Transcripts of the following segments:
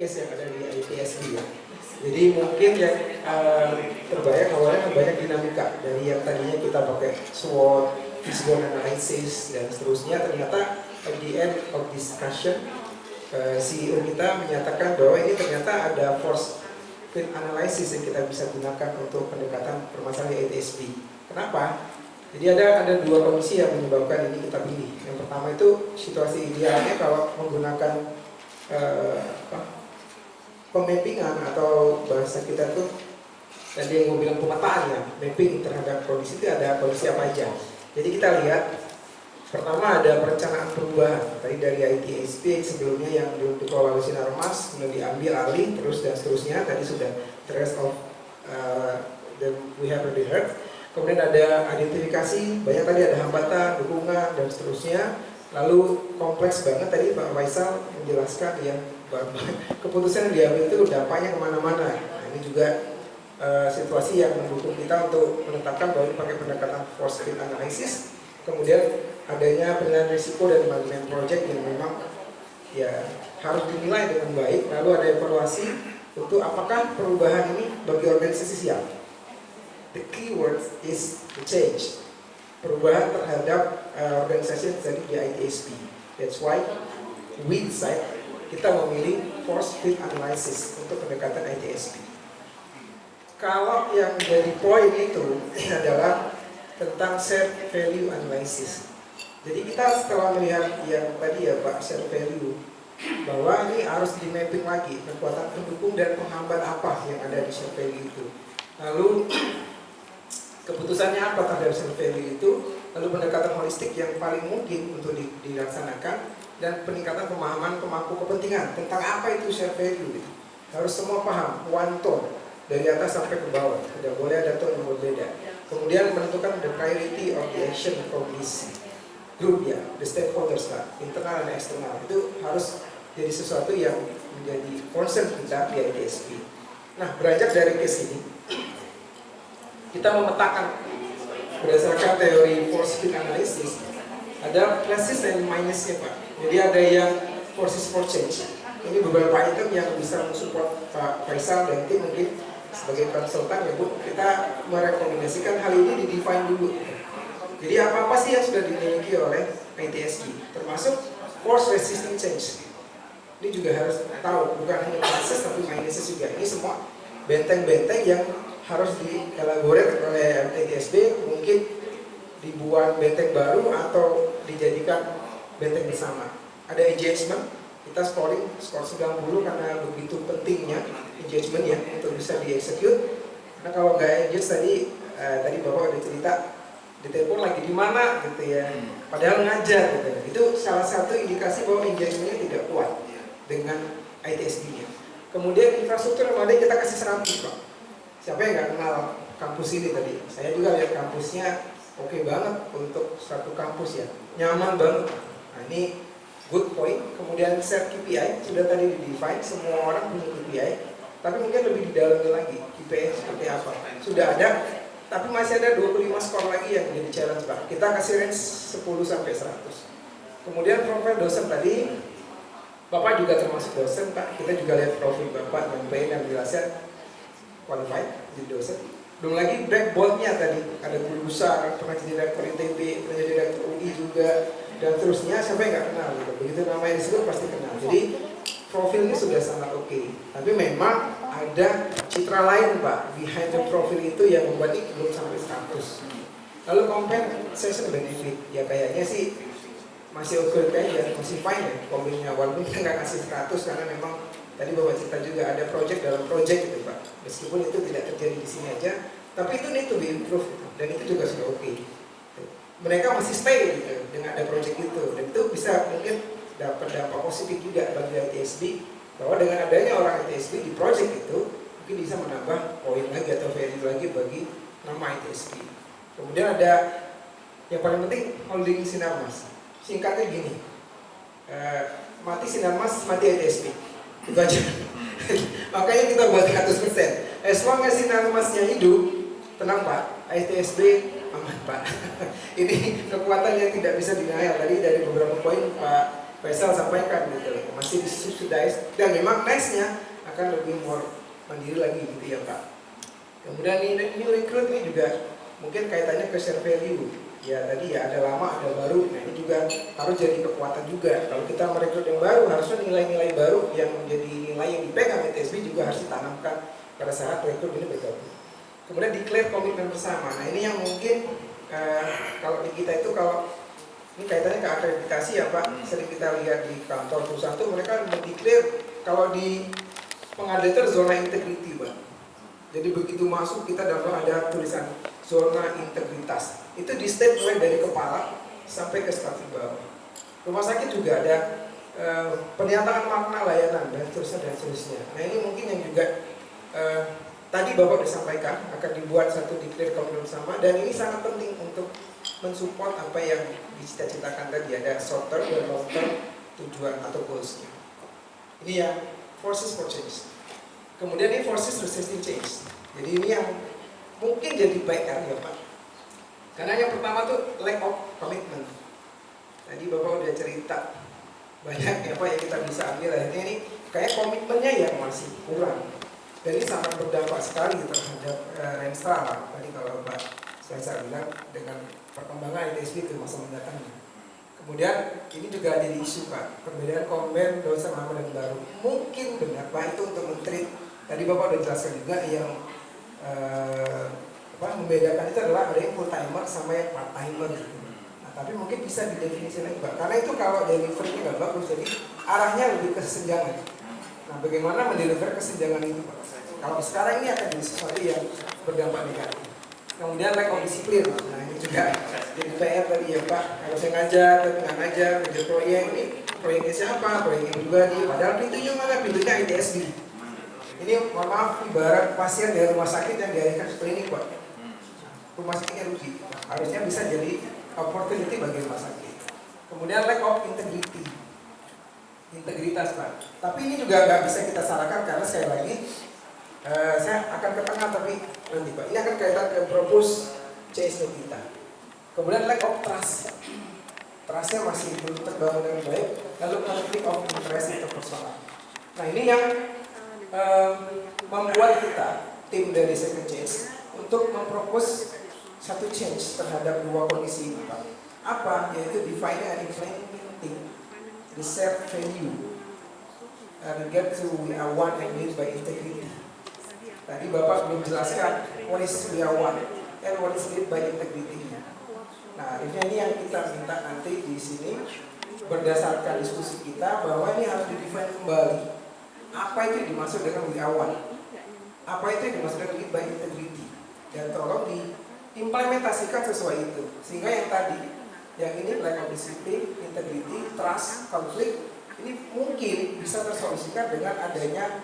case yang ada di ITSB ya. Jadi mungkin yang terbayang awalnya banyak dinamika dari yang tadinya kita pakai SWOT, fishbone analysis dan seterusnya. Ternyata at the end of discussion CEO kita menyatakan bahwa ini ternyata ada force fit analysis yang kita bisa gunakan untuk pendekatan permasalahan ITSB. Kenapa? Jadi ada dua kondisi yang menyebabkan ini kita pilih. Yang pertama itu situasi idealnya kalau menggunakan pemappingan atau bahasa kita tuh tadi yang gue bilang pemetaan ya, mapping terhadap kondisi itu ada kondisi apa aja. Jadi kita lihat pertama ada perencanaan perubahan tadi dari ITSB sebelumnya yang belum dikelola oleh Sinarmas kemudian diambil alih terus dan seterusnya. Tadi sudah the rest of we have already heard. Kemudian ada identifikasi, banyak tadi ada hambatan, dukungan dan seterusnya. Lalu kompleks banget tadi Pak Faisal menjelaskan ya keputusan yang diambil itu dampaknya kemana-mana. Nah, ini juga situasi yang mendukung kita untuk menetapkan bahwa ini pakai pendekatan force fit analysis. Kemudian adanya penilaian risiko dan manajemen project yang memang ya harus dinilai dengan baik. Lalu ada evaluasi untuk apakah perubahan ini bagi organisasi siap. The key word is the change. Perubahan terhadap organisasi yang terjadi di ITSB. That's why we decide kita memilih force fit analysis untuk pendekatan ITSB. Kalau yang jadi poin itu adalah tentang shared value analysis. Jadi kita setelah melihat yang tadi ya Pak shared value, bahwa ini harus di mapping lagi kekuatan pendukung dan penghambat apa yang ada di shared value itu. Lalu keputusannya apa terhadap shared value itu, lalu pendekatan holistik yang paling mungkin untuk dilaksanakan, dan peningkatan pemahaman pemangku kepentingan tentang apa itu shared value. Harus semua paham, one tone, dari atas sampai ke bawah, tidak boleh ada tone yang berbeda. Kemudian menentukan the priority of the action from this group ya, the stakeholders lah, internal dan eksternal. Itu harus jadi sesuatu yang menjadi concern kita di ITSB. Nah, beranjak dari case ini, kita memetakan berdasarkan teori force fit analysis, ada pluses dan minusnya Pak. Jadi ada yang forces for change. Ini beberapa item yang bisa mensupport Pak Faisal dan tim mungkin sebagai konsultan ya Bu, kita merekomendasikan hal ini di-define dulu. Jadi apa-apa sih yang sudah dimiliki oleh ITSB, termasuk force resisting change. Ini juga harus tahu, bukan hanya pluses tapi minusnya juga. Ini semua benteng-benteng yang harus dielaborate oleh ITSB, mungkin dibuat benteng baru atau dijadikan benteng bersama. Ada engagement, kita skor 90 karena begitu pentingnya engagement ya untuk bisa dieksekut. Karena kalau nggak engage tadi Bapak udah cerita ditelepon lagi di mana gitu ya, padahal ngajar gitu. Itu salah satu indikasi bahwa engagementnya tidak kuat dengan ITSB-nya. Kemudian infrastruktur yang ada kita kasih 100 Pak. Siapa yang nggak kenal kampus ini tadi? Saya juga lihat kampusnya oke banget untuk satu kampus ya, nyaman banget. Nah ini good point. Kemudian set KPI sudah tadi di-define, semua orang punya KPI, tapi mungkin lebih didalami lagi KPI seperti apa. Sudah ada, tapi masih ada 25 skor lagi yang menjadi challenge Pak. Kita kasih range 10 sampai 100. Kemudian profil dosen tadi, Bapak juga termasuk dosen Pak. Kita juga lihat profil Bapak yang baik dan jelasnya qualified jadi dosen. Belum lagi backbone-nya tadi, ada guru besar, pernah jadi rektor ITB, pernah jadi rektor UI juga, dan terusnya. Siapa yang nggak kenal gitu. Begitu namanya disebut pasti kenal. Jadi profilnya sudah sangat oke. Tapi memang ada citra lain Pak behind the profil itu yang membuat ini belum sampai 100. Lalu compensation benefit, ya kayaknya sih masih oke kayaknya, masih fine ya profilnya. Walaupun kita nggak kasih 100 karena memang tadi Bapak cerita juga ada project dalam project gitu Pak. Meskipun itu tidak terjadi di sini aja, tapi itu need to be improved gitu. Dan itu juga sudah oke. Mereka masih stay gitu dengan ada project itu, dan itu bisa mungkin dapat dampak positif juga bagi ITSB, bahwa dengan adanya orang ITSB di project itu mungkin bisa menambah poin lagi atau value lagi bagi nama ITSB. Kemudian ada yang paling penting holding Sinarmas. Singkatnya gini, mati Sinarmas, mati ITSB. Itu aja. Makanya kita buat 100%. As long as Sinarmasnya hidup, tenang Pak, ITSB aman Pak. Ini kekuatan yang tidak bisa denial. Tadi dari beberapa poin Pak Faisal sampaikan gitu, masih subsidize dan memang nextnya akan lebih more mandiri lagi gitu ya Pak. Kemudian ini new recruit ini juga mungkin kaitannya ke share value. Ya tadi ya ada lama ada baru, nah ini juga harus jadi kekuatan juga. Kalau kita merekrut yang baru, harusnya nilai-nilai baru yang menjadi nilai yang dipegang ITSB juga harus ditanamkan pada saat rekrut ini bergabung. Kemudian declare komitmen bersama. Nah ini yang mungkin kalau di kita itu kalau ini kaitannya ke akreditasi ya Pak, sering kita lihat di kantor perusahaan itu mereka mendeklar kalau di pengadilan zona integriti Pak. Jadi begitu masuk kita dapat ada tulisan zona integritas. Itu di state mulai dari kepala sampai ke staf bawah. Rumah sakit juga ada pernyataan makna layanan dan seterusnya. Nah ini mungkin yang juga tadi Bapak disampaikan akan dibuat satu declare komitmen bersama dan ini sangat penting untuk mensupport apa yang dicita-citakan tadi, ada short term dan long term tujuan atau goalsnya. Ini yang forces for change. Kemudian ini forces resisting change. Jadi ini yang mungkin jadi PR ya Pak. Karena yang pertama tuh lack of commitment. Tadi Bapak udah cerita banyak ya Pak yang kita bisa ambil. Akhirnya ini kayak komitmennya yang masih kurang. Dan ini sangat berdampak sekali terhadap Renstra Pak. Tadi kalau Pak saya bilang dengan perkembangan ITSB ke masa mendatang. Kemudian ini juga jadi isu Pak, perbedaan komen dosen lama dan baru. Mungkin benar Pak itu untuk menteri. Tadi Bapak sudah jelaskan juga yang membedakan itu adalah ada yang full timer sama yang part timer. Nah, tapi mungkin bisa didefinisikan lagi Pak. Karena itu kalau delivery nggak bagus, jadi arahnya lebih ke kesenjangan. Nah, bagaimana mendeliver kesenjangan itu Pak? Kalau sekarang ini akan jadi sesuatu yang berdampak negatif. Kemudian lack of disiplin. Nah ini juga jadi PR tadi ya Pak. Kalau saya ngajar, tapi nggak ngajar, ngajar proyek ini proyeknya siapa? Proyeknya pribadi. Padahal pintunya mana? Pintunya ITSB. Ini mohon maaf ibarat pasien dari rumah sakit yang dialihkan ke klinik Pak. Rumah sakitnya rugi. Harusnya bisa jadi opportunity bagi rumah sakit. Kemudian lack of integrity. Integritas Pak. Tapi ini juga nggak bisa kita salahkan karena sekali lagi saya akan ke tengah tapi nanti Pak. Ini akan kaitan ke propose change kita. Kemudian lack of trust. Trustnya masih belum terbangun dengan baik. Lalu conflict of interest itu persoalan. Nah ini yang membuat kita tim dari Second Change untuk mempropose satu change terhadap dua kondisi ini Pak. Apa? Yaitu define and implementing the shared value regard to we are one and live by integrity. Tadi Bapak belum jelaskan what is we are one and what is live by integrity. Nah, ini yang kita minta nanti di sini berdasarkan diskusi kita bahwa ini harus didefine kembali. Apa itu yang dimaksud dengan we are one? Apa itu yang dimaksud dengan live by integrity? Dan tolong diimplementasikan sesuai itu. Sehingga yang tadi, yang ini lack of discipline, integrity, trust, konflik, ini mungkin bisa tersolusikan dengan adanya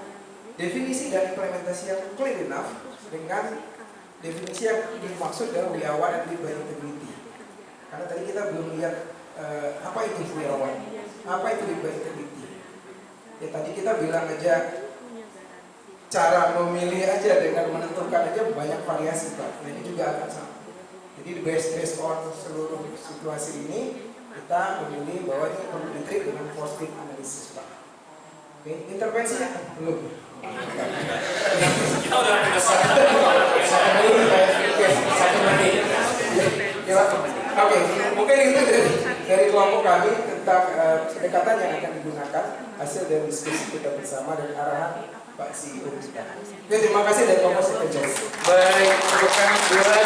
definisi dan implementasi yang clear enough dengan definisi yang dimaksud dalam we are one and live by integrity. Karena tadi kita belum lihat apa itu we are one, apa itu live by integrity. Ya tadi kita bilang aja cara memilih aja dengan menentukan aja banyak variasi Pak. Nah ini juga akan sama. Jadi based on seluruh situasi ini kita memilih bahwa ini perlu ditreat dengan positive analysis Pak. Oke, intervensinya belum. Kita udah Oke, mungkin itu dari kelompok kami tentang pendekatan yang akan digunakan hasil dari diskusi kita bersama dan arahan Pak CEO. Terima kasih dari kelompok Second Change. baik, bukan dua